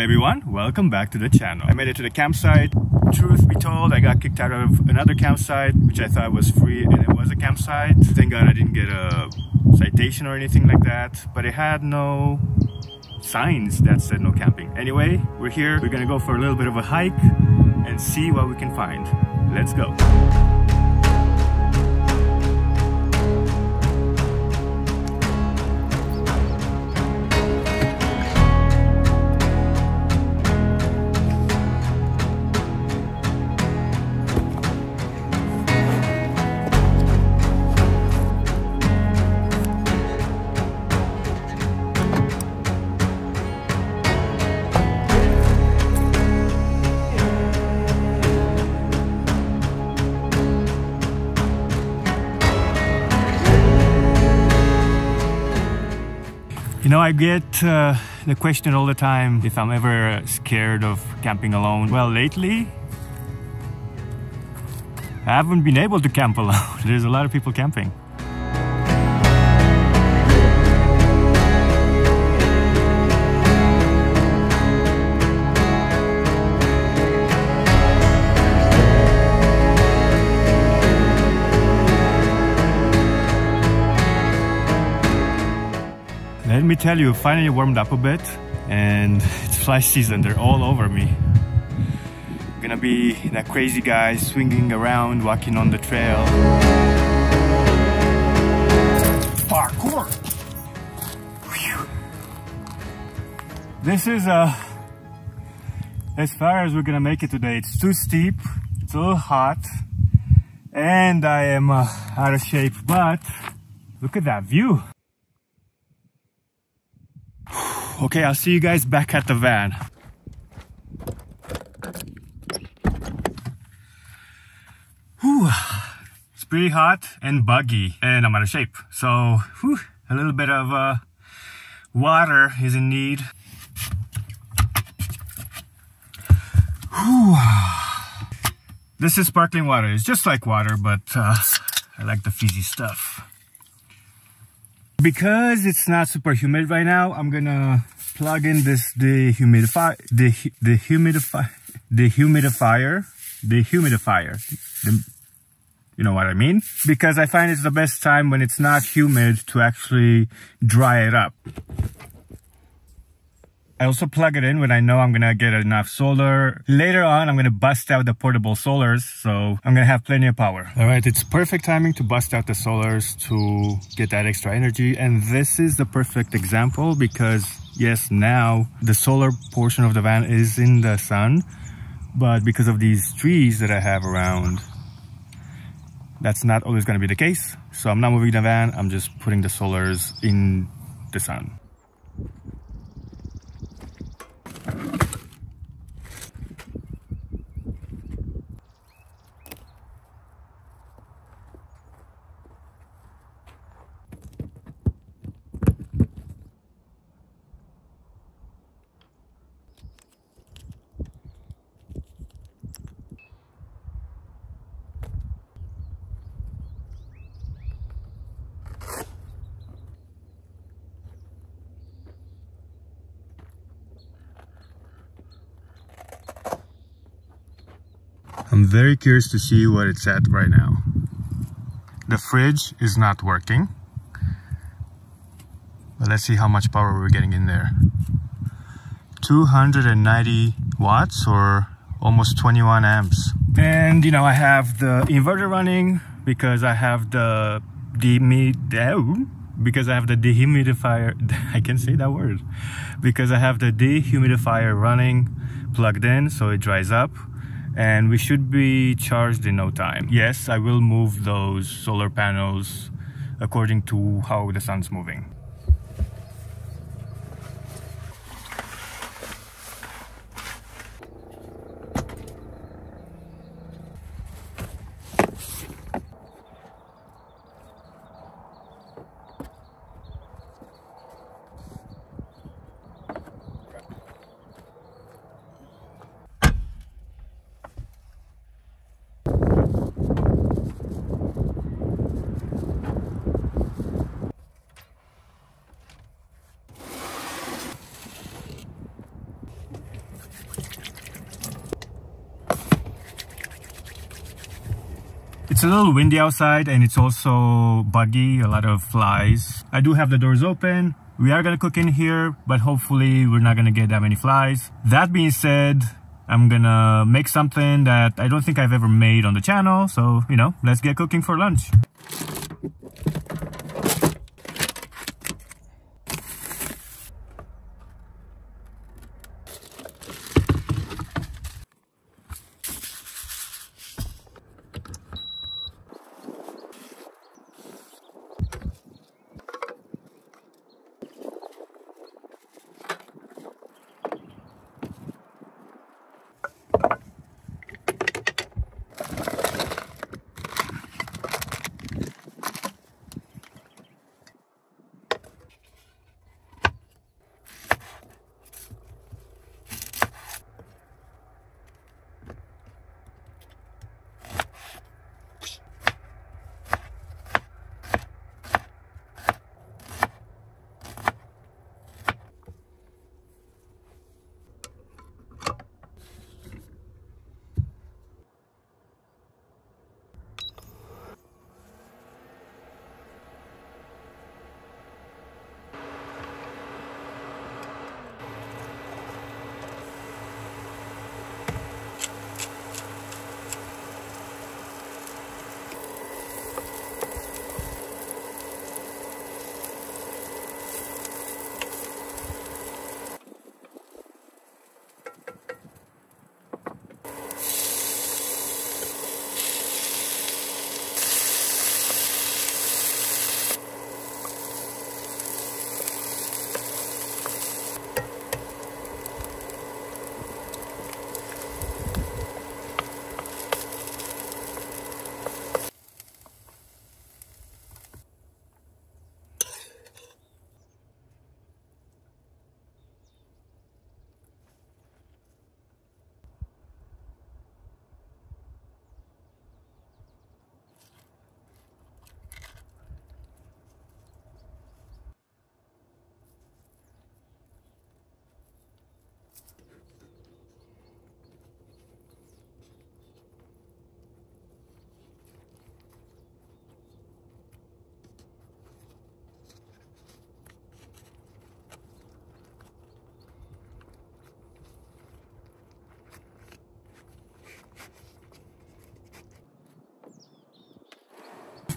everyone, welcome back to the channel. I made it to the campsite. Truth be told, I got kicked out of another campsite which I thought was free, and it was a campsite. Thank God I didn't get a citation or anything like that, but it had no signs that said no camping. Anyway, we're here. We're gonna go for a little bit of a hike and see what we can find. Let's go. You know, I get the question all the time if I'm ever scared of camping alone. Well, lately, I haven't been able to camp alone. There's a lot of people camping. Let me tell you, finally warmed up a bit, and it's fly season. They're all over me. Gonna be that crazy guy swinging around, walking on the trail. Parkour! Whew. This is as far as we're gonna make it today. It's too steep, it's a little hot, and I am out of shape, but look at that view. Okay, I'll see you guys back at the van. Whew. It's pretty hot and buggy, and I'm out of shape. So, a little bit of water is in need. Whew. This is sparkling water. It's just like water, but I like the fizzy stuff. Because it's not super humid right now, I'm gonna plug in this dehumidifier. You know what I mean? Because I find it's the best time when it's not humid to actually dry it up. I also plug it in when I know I'm gonna get enough solar. Later on, I'm gonna bust out the portable solars, so I'm gonna have plenty of power. All right, it's perfect timing to bust out the solars to get that extra energy. And this is the perfect example because, yes, now the solar portion of the van is in the sun, but because of these trees that I have around, that's not always gonna be the case. So I'm not moving the van, I'm just putting the solars in the sun. I'm very curious to see what it's at right now. The fridge is not working, but let's see how much power we're getting in there. 290 watts or almost 21 amps. And you know, I have the inverter running because I have the dehumidifier. I can't say that word. Because I have the dehumidifier running, plugged in, so it dries up. And we should be charged in no time. Yes, I will move those solar panels according to how the sun's moving. It's a little windy outside and it's also buggy, a lot of flies. I do have the doors open. We are gonna cook in here, but hopefully we're not gonna get that many flies. That being said, I'm gonna make something that I don't think I've ever made on the channel. So, you know, let's get cooking for lunch.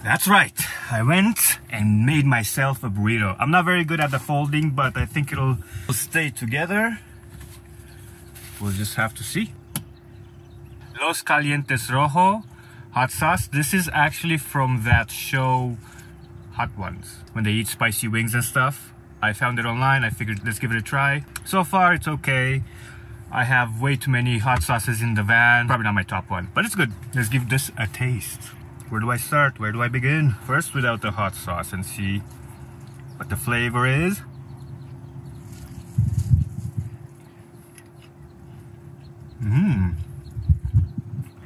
That's right, I went and made myself a burrito. I'm not very good at the folding, but I think it'll stay together. We'll just have to see. Los Calientes Rojo hot sauce. This is actually from that show, Hot Ones, when they eat spicy wings and stuff. I found it online, I figured let's give it a try. So far it's okay. I have way too many hot sauces in the van. Probably not my top one, but it's good. Let's give this a taste. Where do I start? Where do I begin? First without the hot sauce and see what the flavor is.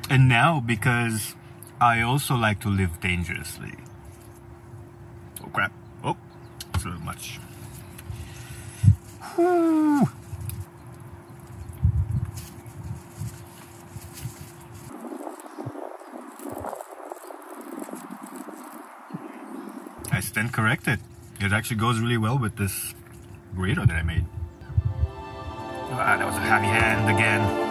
And now, because I also like to live dangerously. Oh crap. Oh, it's a little much. Whew. I stand corrected. It actually goes really well with this burrito that I made. Ah, that was a heavy hand again.